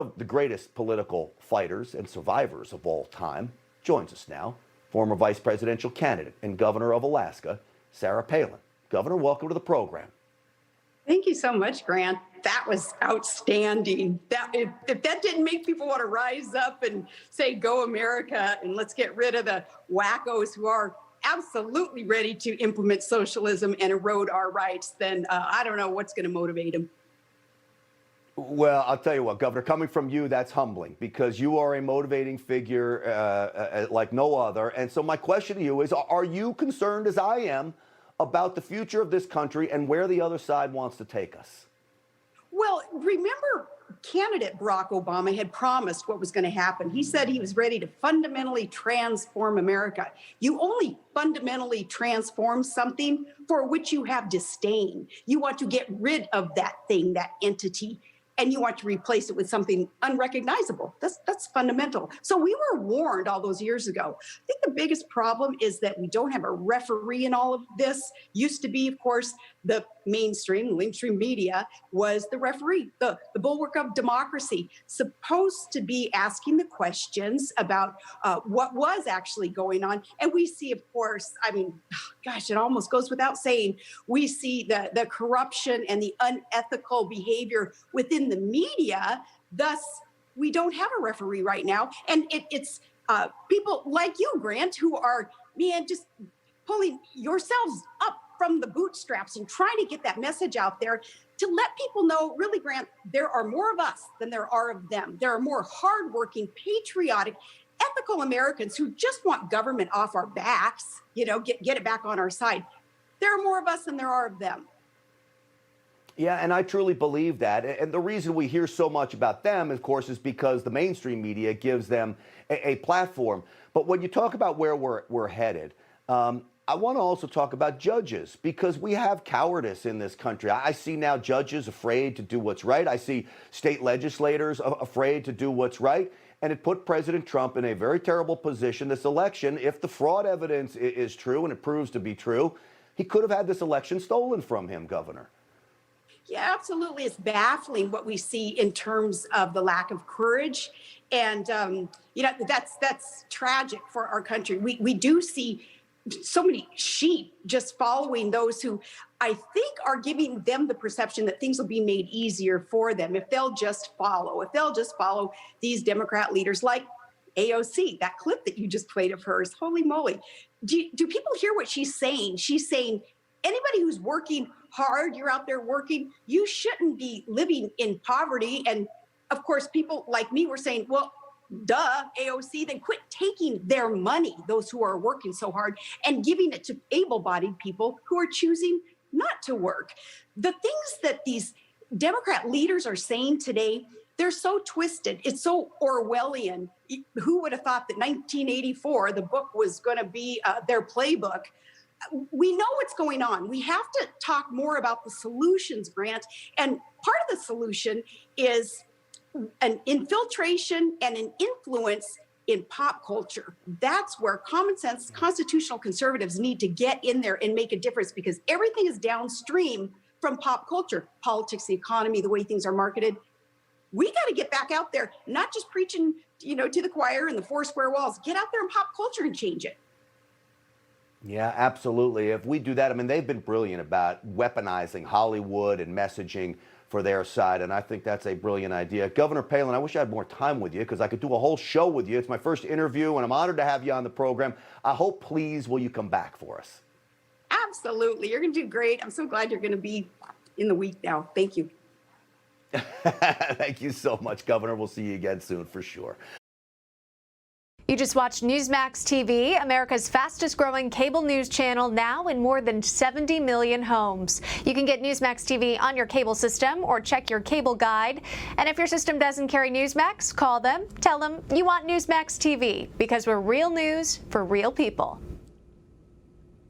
of the greatest political fighters and survivors of all time, joins us now. Former vice presidential candidate and governor of Alaska, Sarah Palin. Governor, welcome to the program. Thank you so much, Grant. That was outstanding. If that didn't make people want to rise up and say, go America, and let's get rid of the wackos who are absolutely ready to implement socialism and erode our rights, then I don't know what's going to motivate them. Well, I'll tell you what, Governor, coming from you, that's humbling because you are a motivating figure like no other. And so my question to you is, are you concerned, as I am, about the future of this country and where the other side wants to take us? Well, remember, candidate Barack Obama had promised what was going to happen. He said he was ready to fundamentally transform America. You only fundamentally transform something for which you have disdain. You want to get rid of that thing, that entity, and you want to replace it with something unrecognizable. That's fundamental. So we were warned all those years ago. I think the biggest problem is that we don't have a referee in all of this. Used to be, of course, the mainstream media was the referee, the bulwark of democracy, supposed to be asking the questions about what was actually going on. And we see, of course, I mean, gosh, it almost goes without saying, we see the corruption and the unethical behavior within the media. Thus, we don't have a referee right now. And it's people like you, Grant, who are, man, just pulling yourselves up from the bootstraps and trying to get that message out there to let people know, really, Grant, there are more of us than there are of them. There are more hardworking, patriotic, ethical Americans who just want government off our backs, you know, get it back on our side. There are more of us than there are of them. Yeah, and I truly believe that. And the reason we hear so much about them, of course, is because the mainstream media gives them a platform. But when you talk about where we're headed, I want to also talk about judges, because we have cowardice in this country. I see now judges afraid to do what's right. I see state legislators afraid to do what's right. And it put President Trump in a very terrible position this election. If the fraud evidence is true, and it proves to be true, he could have had this election stolen from him, Governor. Yeah, absolutely. It's baffling what we see in terms of the lack of courage. And, you know, that's tragic for our country. We do see so many sheep just following those who I think are giving them the perception that things will be made easier for them if they'll just follow these Democrat leaders like AOC, that clip that you just played of hers. Holy moly. Do people hear what she's saying? She's saying, anybody who's working hard, you're out there working, you shouldn't be living in poverty. And of course, people like me were saying, well, duh, AOC, then quit taking their money, those who are working so hard, and giving it to able-bodied people who are choosing not to work. The things that these Democrat leaders are saying today, they're so twisted. It's so Orwellian. Who would have thought that 1984, the book, was going to be their playbook? We know what's going on. We have to talk more about the solutions, Grant. And part of the solution is an infiltration and an influence in pop culture. That's where common sense constitutional conservatives need to get in there and make a difference, because everything is downstream from pop culture, politics, the economy, the way things are marketed. We got to get back out there, not just preaching, you know, to the choir and the four square walls. Get out there in pop culture and change it. Yeah, absolutely. If we do that, I mean, they've been brilliant about weaponizing Hollywood and messaging for their side, and I think that's a brilliant idea. Governor Palin, I wish I had more time with you because I could do a whole show with you. It's my first interview, and I'm honored to have you on the program. I hope, please, will you come back for us? Absolutely. You're going to do great. I'm so glad you're going to be in the week now. Thank you. Thank you so much, Governor. We'll see you again soon for sure. You just watched Newsmax TV, America's fastest growing cable news channel, now in more than 70 million homes. You can get Newsmax TV on your cable system or check your cable guide. And if your system doesn't carry Newsmax, call them, tell them you want Newsmax TV, because we're real news for real people.